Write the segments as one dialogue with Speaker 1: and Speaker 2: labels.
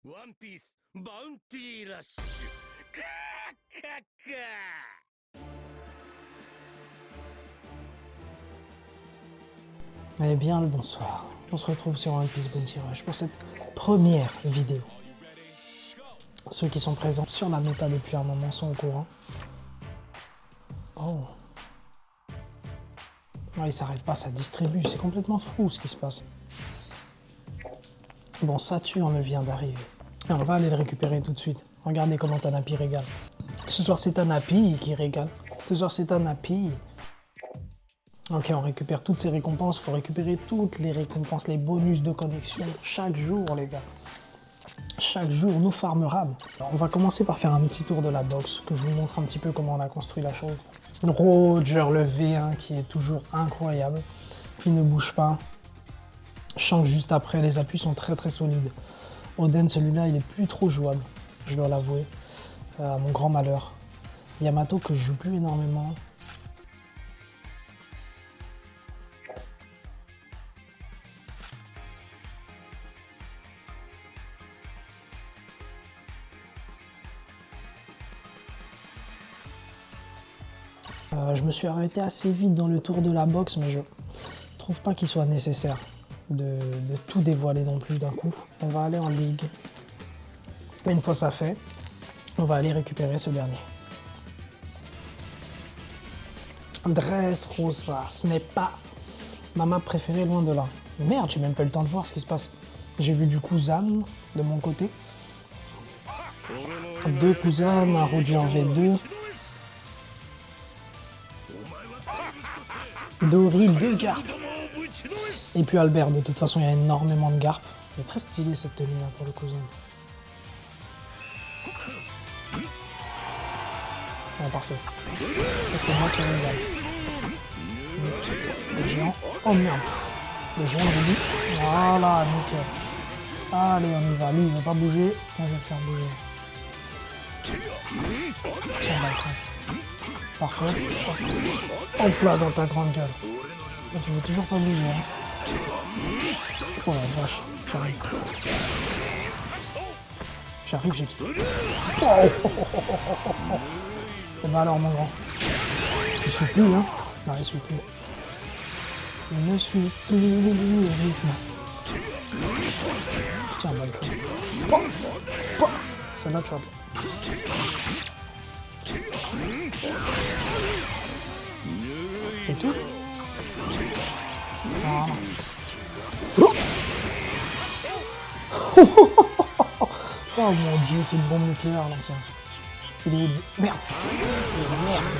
Speaker 1: ワンピースバウンティーラッシュカーカッカー。
Speaker 2: Eh bien le bonsoir, on se retrouve sur One Piece Bounty Rush pour cette première vidéo. Ceux qui sont présents sur la méta depuis un moment sont au courant. Oh. Ouais, il s'arrête pas, ça distribue, c'est complètement fou ce qui se passe. Bon, Saturne vient d'arriver. Et on va aller le récupérer tout de suite. Regardez comment Tanapi régale. Ce soir c'est Tanapi qui régale. Ce soir c'est Tanapi. Ok, on récupère toutes ces récompenses. Faut récupérer toutes les récompenses, les bonus de connexion chaque jour, les gars. Chaque jour, nous farmerons. On va commencer par faire un petit tour de la box, que je vous montre un petit peu comment on a construit la chose. Roger, le V1 qui est toujours incroyable, qui ne bouge pas. Shanks juste après, les appuis sont très très solides. Oden, celui-là, il est plus trop jouable, je dois l'avouer, à mon grand malheur. Yamato que je joue plus énormément. Je me suis arrêté assez vite dans le tour de la boxe, mais je trouve pas qu'il soit nécessaire de tout dévoiler non plus d'un coup. On va aller en ligue. Et une fois ça fait, on va aller récupérer ce dernier. Dressrosa, ce n'est pas ma map préférée, loin de là. Merde, j'ai même pas eu le temps de voir ce qui se passe. J'ai vu du coup Zan de mon côté. Deux Kuzan, un Roger en V2. Dory, deux Garp. Et puis Albert, de toute façon il y a énormément de Garp. Elle est très stylée cette tenue là pour le Kuzan. Bon, parfait. Ça c'est moi qui régale. Le géant. Oh merde. Le géant je dis. Voilà, nickel. Allez, on y va. Lui il ne veut pas bouger. Moi je vais le faire bouger. Tiens, on va le train. Parfait. Hop là dans ta grande gueule. Et tu veux toujours pas bouger, hein. Oh la vache, j'arrive. J'arrive, j'ai dit. Oh. Et bah alors mon grand. Il suit plus, hein. Non, il suit plus. Il ne suit plus le rythme. Tiens, on va le train. Celle-là, tu vas. C'est tout. Voilà. Oh mon dieu, c'est une bombe nucléaire là ça. Il est où lui? Merde. Et merde.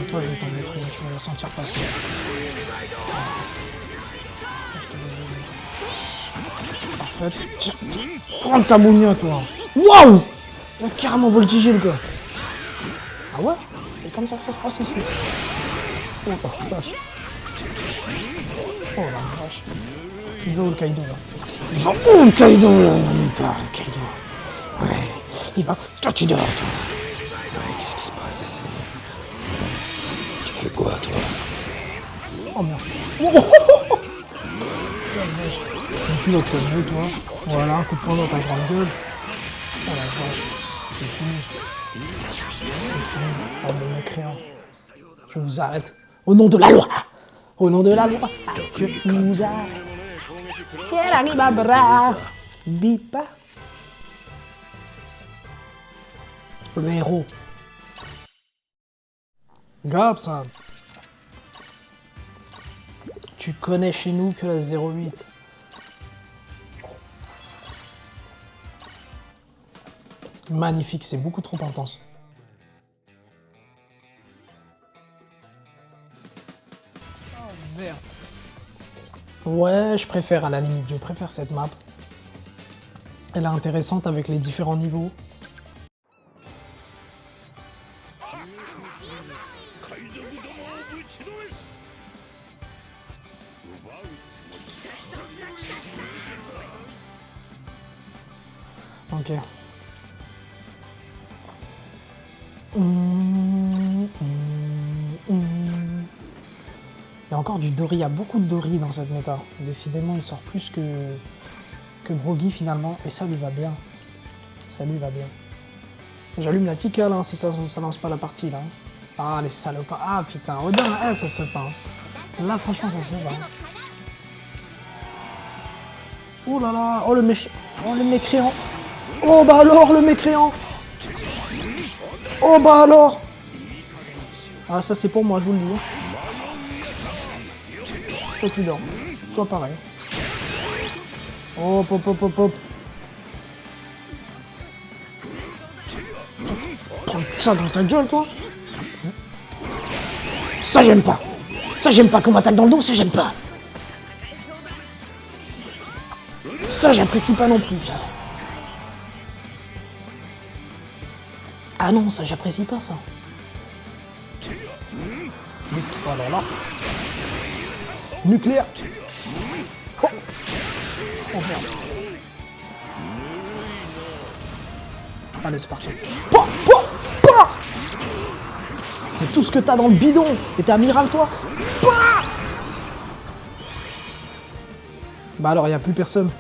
Speaker 2: Toi je vais t'en détruire, tu vas la sentir passer. Ça, je te le parfait. Tiens, prends ta mounia toi. Waouh! Il a carrément voltigé le gars. Ah ouais? C'est comme ça que ça se passe ici. Oh la vache. Oh la vache. Il va où le Kaido là? Il va où le Kaido là? Il va nulle part le Kaido. Ouais. Il va. Toi tu dors toi. Ouais, qu'est-ce qui se passe ici? Tu fais quoi toi? Oh merde. Oh la vache. Tu vas te calmer toi. Voilà, un coup de poing dans ta grande gueule. Oh la vache. C'est fini. C'est fini. Oh mon mécréant. Je vous arrête. Au nom de la loi. Au nom de la loi. Je vous arrête. Bipa. Le héros. Gobson. Tu connais chez nous que la 08. Magnifique, c'est beaucoup trop intense. Oh merde. Ouais, je préfère à la limite, je préfère cette map. Elle est intéressante avec les différents niveaux. Ok. Il y a encore encore du Dori. Il y a beaucoup de Dori dans cette méta. Décidément, il sort plus que Brogy finalement. Et ça lui va bien. Ça lui va bien. J'allume la tickle hein, si ça lance pas la partie là. Ah les salopards. Ah putain, Odin, ah, ça se fait pas. Hein. Là franchement ça se fait pas. Hein. Oh là là, oh le mécréant. Oh bah alors le mécréant. Oh bah alors. Ah ça c'est pour moi, je vous le dis. Toi tu dors. Toi pareil. Hop hop hop hop hop. Prends ça dans ta gueule toi. Ça j'aime pas. Ça j'aime pas qu'on m'attaque dans le dos, ça j'aime pas. Ça j'apprécie pas non plus ça. Ah non, ça j'apprécie pas ça. Whisky, oh là là. Nucléaire. Oh, oh merde. Allez c'est parti. Pouah, pouah, pouah. C'est tout ce que t'as dans le bidon. Et t'es amiral toi. Pouah. Bah alors y a plus personne.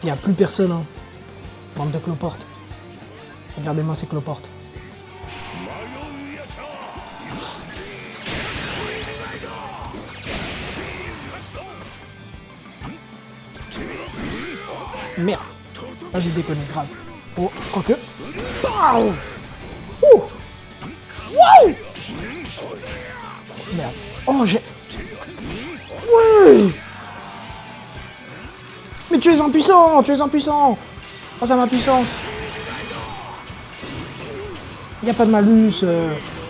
Speaker 2: Y a plus personne hein. Bande de cloportes. Regardez-moi ces cloportes. Merde. Là j'ai déconné grave. Oh, quoique. Pow. Ouh. Wow. Merde. Oh j'ai... Oui. Mais tu es impuissant. Tu es impuissant. Face à ma puissance. Il n'y a pas de malus,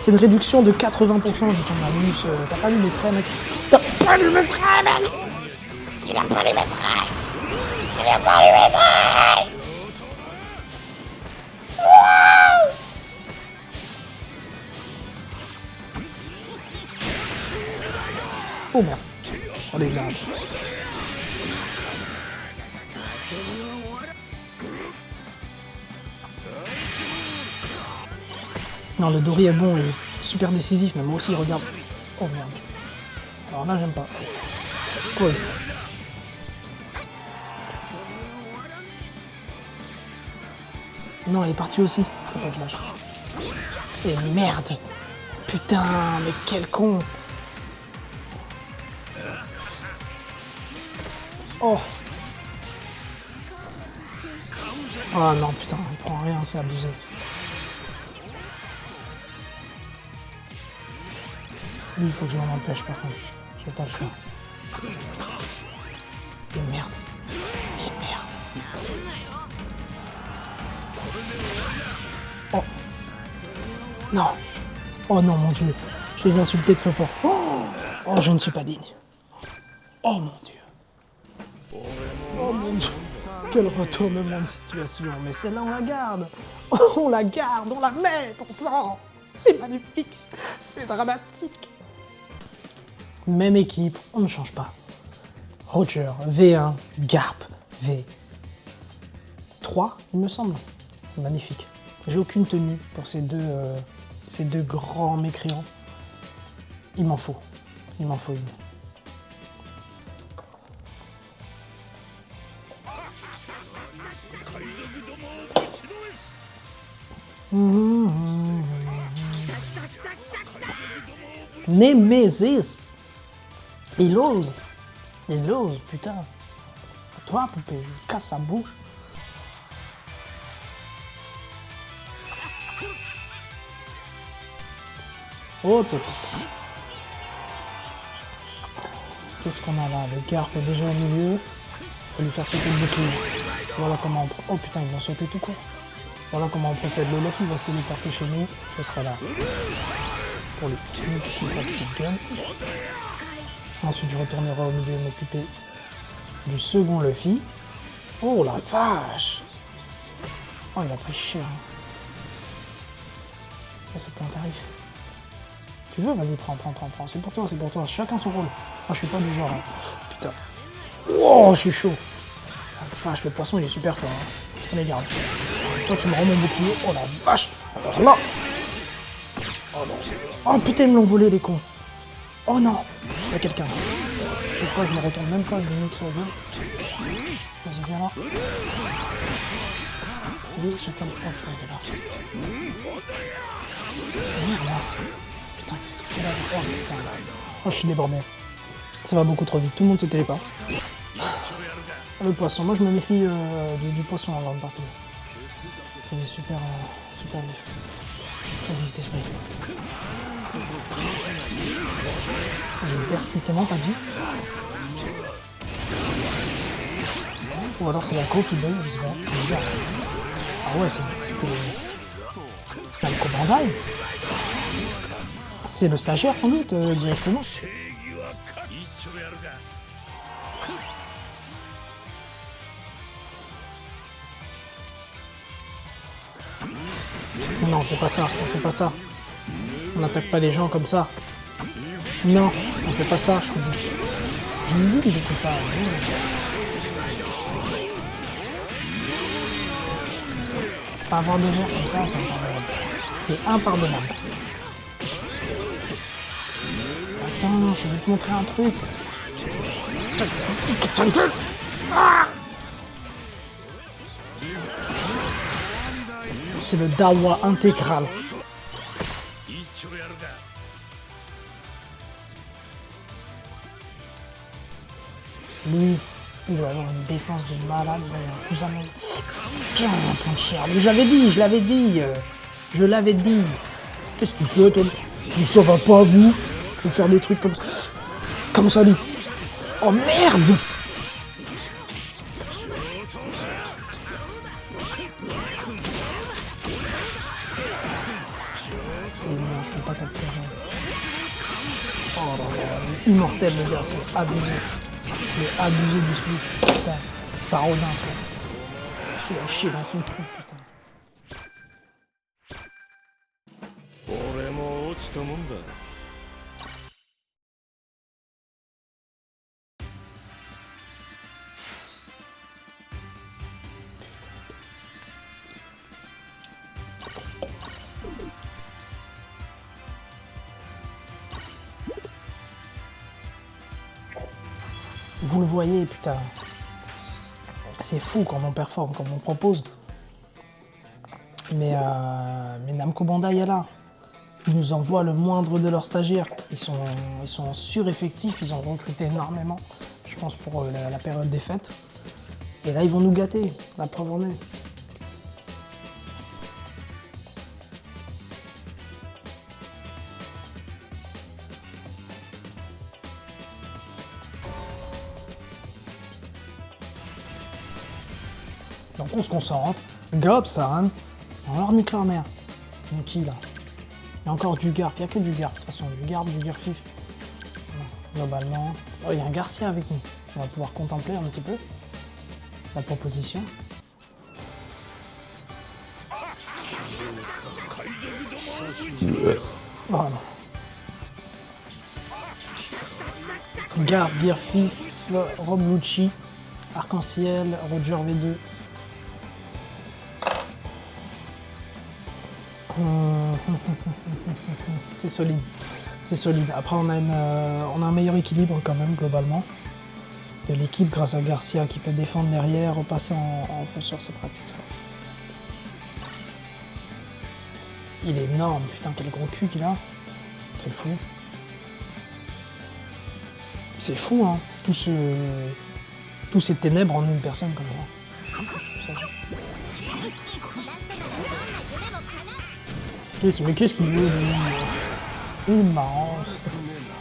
Speaker 2: c'est une réduction de 80% de ton malus. T'as pas lu les traits, mec. T'as pas lu mes traits, mec. Tu n'as pas lu mes traits. Tu n'as pas lu mes traits. Oh merde. Allez, viens. Non, le Dori est bon, il est super décisif, mais moi aussi, regarde. Oh merde. Alors là, j'aime pas. Cool. Non, elle est partie aussi. Faut pas que je lâche. Et merde. Putain, mais quel con. Oh. Oh non, putain, il prend rien, c'est abusé. Lui, il faut que je m'en empêche, par contre. Je vais pas le faire. Et merde. Et merde. Oh. Non. Oh non, mon Dieu. Je les ai insultés de cloporte. Oh, je ne suis pas digne. Oh, mon Dieu. Oh, mon Dieu. Quel retournement de situation. Mais celle-là, on la garde. On la garde, on la met, pour sang. C'est magnifique. C'est dramatique. Même équipe, on ne change pas. Roger, V1, Garp, V3, il me semble. Magnifique. J'ai aucune tenue pour ces deux grands mécréants. Il m'en faut. Il m'en faut une. Némésis. Il ose, putain. Toi, poupée, casse sa bouche. Oh, qu'est-ce qu'on a là? Le Garp est déjà au milieu. Faut lui faire sauter le bouclier. Voilà comment on... Oh putain, ils vont sauter tout court. Voilà comment on procède. Le Luffy va se téléporter chez nous. Je serai là pour lui piquer sa petite gueule. Ensuite, je retournerai au milieu m'occuper du second Luffy. Oh la vache! Oh, il a pris cher. Ça, c'est pas un tarif. Tu veux? Vas-y, prends. C'est pour toi. Chacun son rôle. Moi, je suis pas du genre. Hein. Putain. Oh, je suis chaud. La vache, le poisson, il est super fort. Hein. Allez, garde. Toi, tu me rends mon bouclier. Oh la vache! Alors là! Oh putain, ils me l'ont volé, les cons. Oh non! y a quelqu'un. Je sais pas, je me retourne même pas, je vais niquer la gueule. Vas-y, viens là. Il est où ce tom? Oh putain, il est là. Merde, mince. Putain, qu'est-ce qu'il fout là? Oh putain. Oh, je suis débordé. Ça va beaucoup trop vite, tout le monde se téléporte. Le poisson, moi je me méfie du poisson en grande partie. Il est super, super vif. Très vif d'esprit. Je ne perds strictement pas de vie. Ou alors c'est la co qui bug, je sais pas, c'est bizarre. Ah ouais, c'était... Namco Bandai. C'est le stagiaire sans doute, directement. Non, on fait pas ça, on fait pas ça. On n'attaque pas les gens comme ça. Non, on fait pas ça, je te dis. Je lui dis, il écoute pas. Pas avoir de verre comme ça, c'est impardonnable. C'est impardonnable. Attends, je vais te montrer un truc. C'est le Dawa intégral. Lui, il doit avoir une défense de malade d'ailleurs. Cousin, mais j'avais dit, je l'avais dit. Je l'avais dit. Qu'est-ce que tu fais, toi? Ça va pas, vous? Vous faire des trucs comme ça. Comme ça, lui. Oh merde! Et merde, je peux pas capturer. Oh là là, immortel le gars, c'est abusé. C'est abusé du slip. Putain, parodin, frère. Il a chié dans son cul, putain. Vous le voyez, putain. C'est fou quand on performe, quand on propose. Mais Namco Bandai est là. Ils nous envoient le moindre de leurs stagiaires. Ils sont en sureffectif, ils ont recruté énormément, je pense, pour la période des fêtes. Et là, ils vont nous gâter, la preuve en est. Donc on se concentre, Gobsan, on leur nique leur mère. Mais qui là? Il y a encore du Garp, il n'y a que du Garp de toute façon, du Garfif. Globalement. Oh, il y a un Garcia avec nous. On va pouvoir contempler un petit peu la proposition. Voilà. Garp, Garfif, Rob Lucci, Arc-en-Ciel, Roger V2. C'est solide, c'est solide. Après on a un meilleur équilibre quand même globalement de l'équipe grâce à Garcia qui peut défendre derrière, repasser en fonceur, c'est pratique. Il est énorme, putain quel gros cul qu'il a, c'est fou. C'est fou hein, tous ces ténèbres en une personne comme ça. Je trouve ça. Mais qu'est-ce qu'il veut lui? Il est marrant.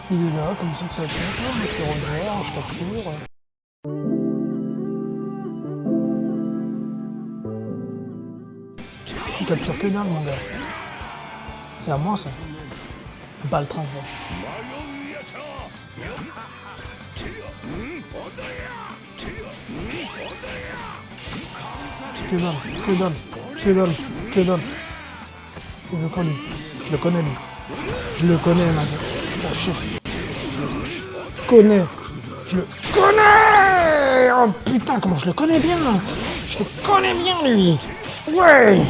Speaker 2: Il est là, comme ça que ça tête. Oh, je suis Roger, je capture. Tu captures que dalle, mon gars. C'est à moi, ça. Pas le train, quoi. Que dalle, que dalle, que dalle, que dalle. Il veut quoi, lui? Je le connais, lui. Je le connais, man. Oh shit. Je le connais. Je le connais. Oh putain, comment je le connais bien. Je le connais bien, lui. Ouais.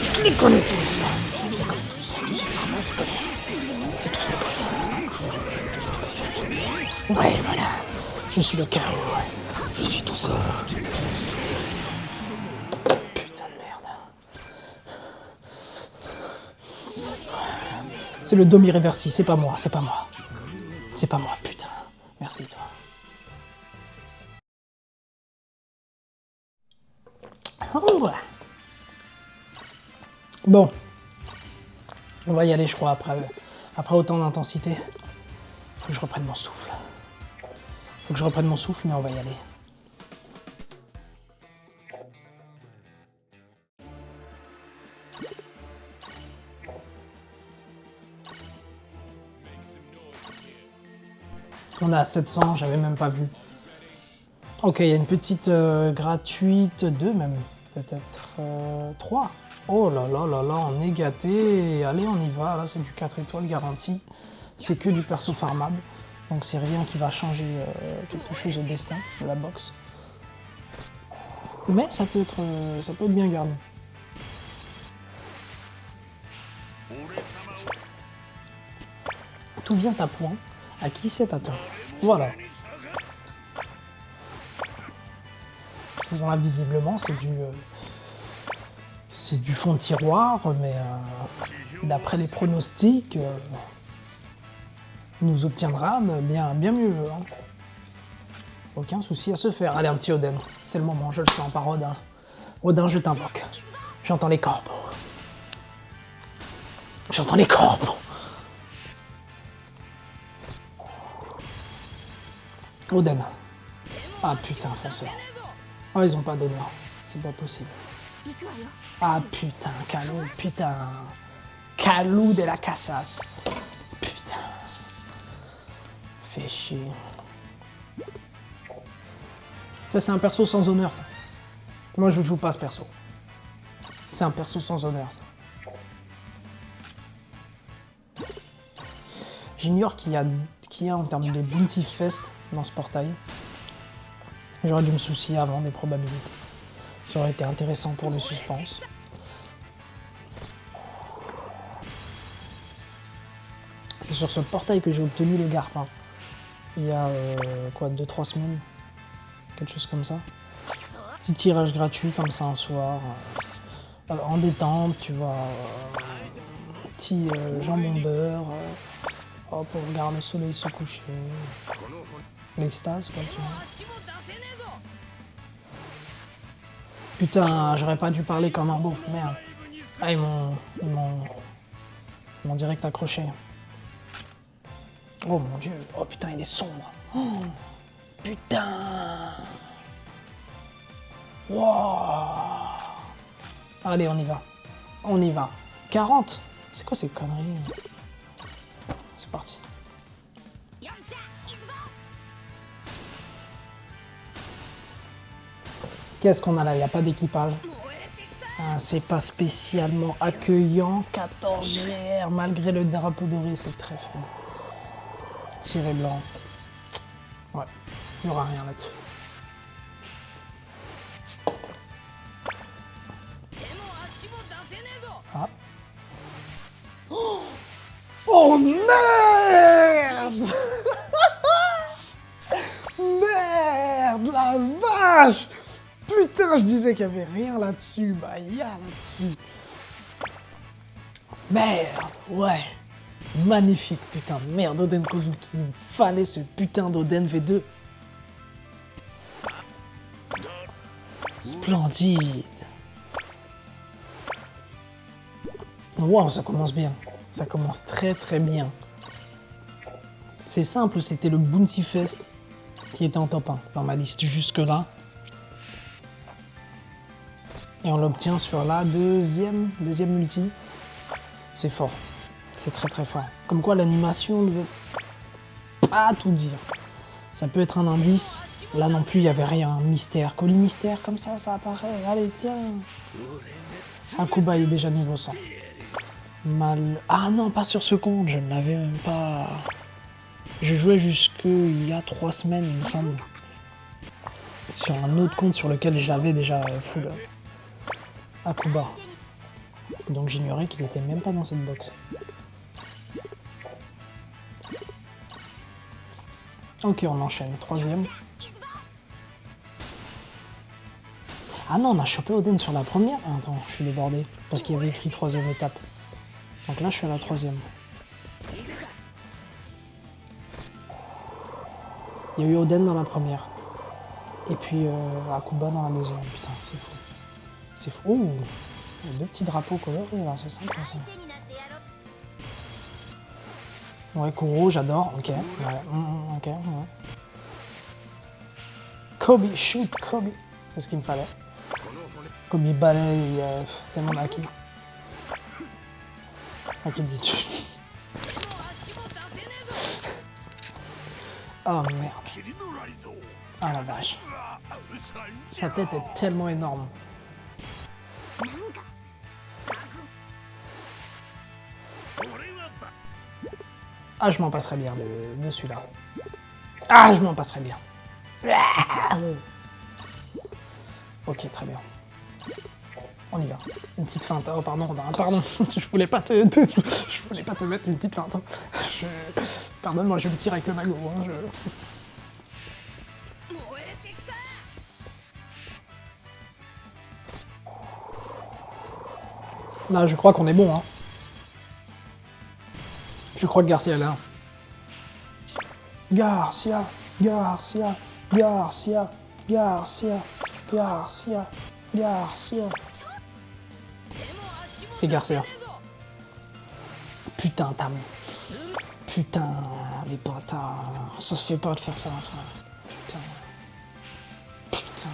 Speaker 2: Je les connais tous. Je les connais tous. Tous ceux qui sont là, je les connais. C'est tous mes potes. C'est Ouais, voilà. Je suis le chaos. Je suis tout ça. Putain de merde. C'est le Dom Irreversi, c'est pas moi, c'est pas moi. C'est pas moi, putain. Merci, toi. Oh, voilà. Bon. On va y aller, je crois, après autant d'intensité. Faut que je reprenne mon souffle. Faut que je reprenne mon souffle, mais on va y aller. On est à 700, j'avais même pas vu. Ok, il y a une petite gratuite, 2 même, peut-être 3. Oh là là là là, on est gâté. Allez, on y va, là c'est du 4 étoiles garanti. C'est que du perso farmable, donc c'est rien qui va changer quelque chose au destin de la box. Mais ça peut être bien garni. Tout vient à point. À qui c'est à toi? Voilà. Bon, là, visiblement, c'est du fond de tiroir, mais d'après les pronostics, nous obtiendra bien mieux. Hein. Aucun souci à se faire. Allez, un petit Oden. C'est le moment, je le sens par Odin. Odin, je t'invoque. J'entends les corbeaux. J'entends les corbeaux. Oden. Ah putain, fonceur. Oh, ils ont pas d'honneur. C'est pas possible. Ah putain, Calou, putain. Calou de la Casas. Putain. Fais chier. Ça, c'est un perso sans honneur, ça. Moi, je joue pas ce perso. C'est un perso sans honneur, ça. J'ignore qu'il y a en termes de Bounty Fest dans ce portail. J'aurais dû me soucier avant des probabilités. Ça aurait été intéressant pour le suspense. C'est sur ce portail que j'ai obtenu le Garpin. Il y a, 2-3 semaines. Quelque chose comme ça. Petit tirage gratuit comme ça un soir. En détente, tu vois. Petit jambon beurre. Hop, on regarde le soleil se coucher. L'extase, quoi, tu vois. Putain, j'aurais pas dû parler comme un beauf, merde. Ah, ils m'ont direct accroché. Oh mon dieu, oh putain, il est sombre. Oh, putain. Wow. Allez, on y va. On y va. 40. C'est quoi ces conneries? C'est parti. Qu'est-ce qu'on a là? Il n'y a pas d'équipage. Ah, c'est pas spécialement accueillant. 14 GR, malgré le drapeau doré, c'est très faible. Tiré blanc. Ouais, il n'y aura rien là-dessus. Ah. Oh merde. Merde, la vache. Putain, je disais qu'il n'y avait rien là-dessus. Bah, il y a là-dessus. Merde, ouais. Magnifique, putain de merde, Oden Kozuki. Il me fallait ce putain d'Oden V2. Splendide. Waouh, ça commence bien. Ça commence très très bien. C'est simple, c'était le Bounty Fest qui était en top 1 dans ma liste jusque-là. Et on l'obtient sur la deuxième multi. C'est fort. C'est très très fort. Comme quoi l'animation ne veut pas tout dire. Ça peut être un indice. Là non plus, il n'y avait rien. Mystère. Colis mystère, comme ça apparaît. Allez, tiens. Akuba est déjà niveau 100. Mal... Ah non, pas sur ce compte. Je ne l'avais même pas... Je jouais jusqu'il y a 3 semaines, il me semble. Sur un autre compte sur lequel j'avais déjà full Akuba. Donc j'ignorais qu'il était même pas dans cette box. Ok, on enchaîne. Troisième. Ah non, on a chopé Oden sur la première. Ah, attends, je suis débordé. Parce qu'il y avait écrit troisième étape. Donc là, je suis à la troisième. Il y a eu Oden dans la première. Et puis Akuba dans la deuxième. Putain, c'est fou. C'est fou. Oh, il y a deux petits drapeaux colorés là, c'est sympa ça. Ouais, Kuro, j'adore. Ok. Ouais. Ok. Ouais. Kobe, shoot Kobe. C'est ce qu'il me fallait. Kobe balaye tellement d'Aki. Aki me dit tu. Oh merde. Ah la vache. Sa tête est tellement énorme. Ah, je m'en passerais bien de celui-là. Ah, je m'en passerais bien. Ok, très bien. On y va. Une petite feinte. Oh, pardon, pardon. Je voulais pas te mettre une petite feinte. Pardonne-moi, je me tire avec le magot. Hein, Là, je crois qu'on est bon. Hein. Je crois que Garcia est là. Garcia, Garcia, Garcia, Garcia, Garcia, Garcia. C'est Garcia. Putain, Tam. Putain, les bâtards. Ça se fait pas de faire ça, frère. Putain. Putain.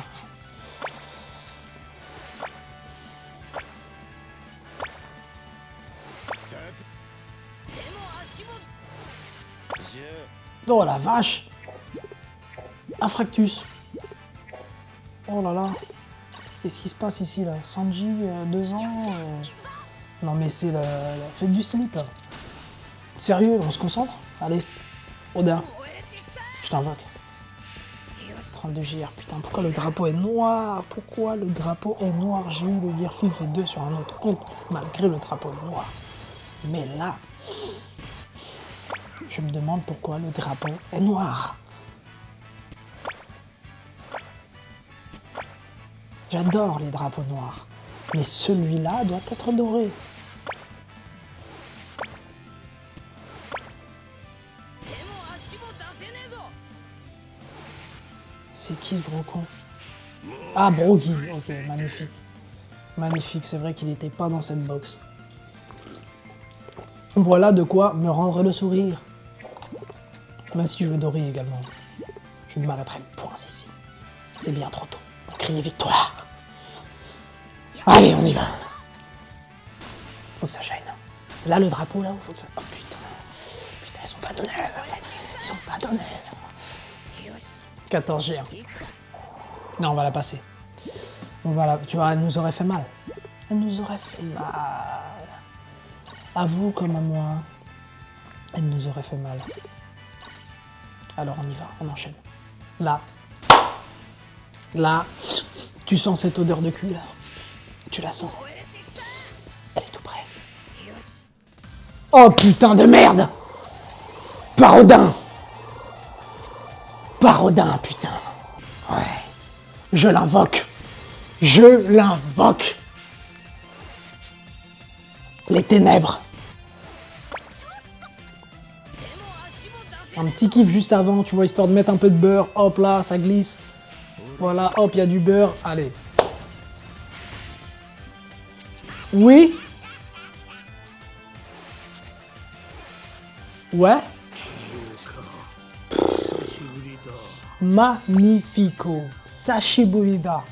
Speaker 2: Oh la vache! Infractus. Oh là là. Qu'est-ce qui se passe ici là? Sanji, 2 ans. Non mais c'est la fête du slip là. Sérieux, on se concentre? Allez. Oden. Je t'invoque. 32 JR, putain, pourquoi le drapeau est noir? Pourquoi le drapeau est noir? J'ai eu le Gear FIFA 2 sur un autre compte, malgré le drapeau noir. Mais là, je me demande pourquoi le drapeau est noir. J'adore les drapeaux noirs, mais celui-là doit être doré. C'est qui ce gros con? Ah, Brogy, ok, magnifique. Magnifique, c'est vrai qu'il n'était pas dans cette box. Voilà de quoi me rendre le sourire. Même si je veux dorer également. Je ne m'arrêterai point ici. C'est bien trop tôt pour crier victoire. Allez, on y va. Faut que ça gêne. Là, le drapeau, là, faut que ça... Oh putain. Putain, ils sont pas d'honneur. Ils sont pas d'honneur. 14 G1. Non, on va la passer. On va la... Tu vois, elle nous aurait fait mal. Elle nous aurait fait mal. À vous comme à moi. Elle nous aurait fait mal. Alors on y va, on enchaîne. Là. Là. Tu sens cette odeur de cul là? Tu la sens? Elle est tout près. Oh putain de merde! Parodin! Parodin, putain! Ouais. Je l'invoque! Je l'invoque! Les ténèbres! Un petit kiff juste avant, tu vois, histoire de mettre un peu de beurre. Hop là, ça glisse. Voilà, hop, il y a du beurre. Allez. Oui? Ouais? Magnifico. Sashibulida.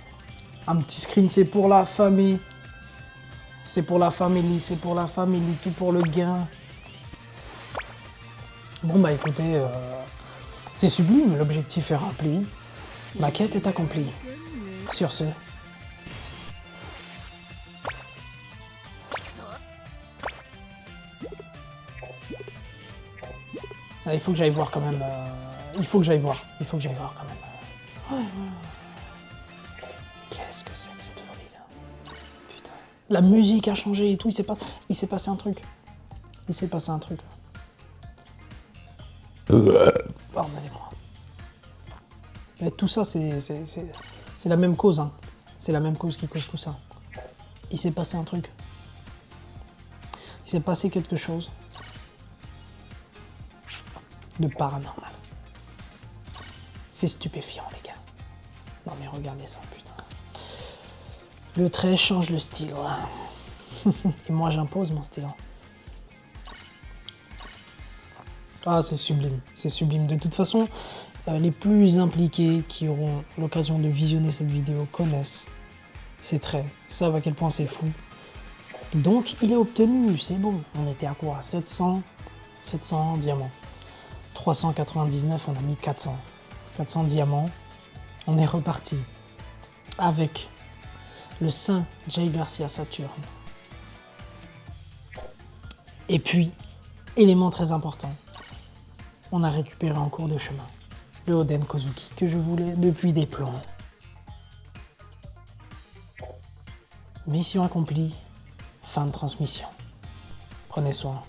Speaker 2: Un petit screen, c'est pour la famille. C'est pour la famille, c'est pour la famille, tout pour le gain. Bon bah écoutez, c'est sublime, l'objectif est rempli. Ma quête est accomplie. Sur ce. Ah, il faut que j'aille voir quand même. Il faut que j'aille voir quand même. Qu'est-ce que c'est que cette folie là? Putain. La musique a changé et tout, il s'est passé un truc. Il s'est passé un truc. Pardonnez-moi. Et tout ça, c'est la même cause. Hein. C'est la même cause qui cause tout ça. Il s'est passé un truc. Il s'est passé quelque chose de paranormal. C'est stupéfiant, les gars. Non mais regardez ça, putain. Le trait change le style. Et moi, j'impose mon style. Ah, c'est sublime. C'est sublime. De toute façon, les plus impliqués qui auront l'occasion de visionner cette vidéo connaissent ces traits, savent à quel point c'est fou. Donc, il est obtenu, c'est bon. On était à quoi? 700 diamants. 399, on a mis 400. 400 diamants. On est reparti avec le Saint Jay Garcia Saturne. Et puis, élément très important, on a récupéré en cours de chemin le Oden Kozuki que je voulais depuis des plombs. Mission accomplie, fin de transmission. Prenez soin.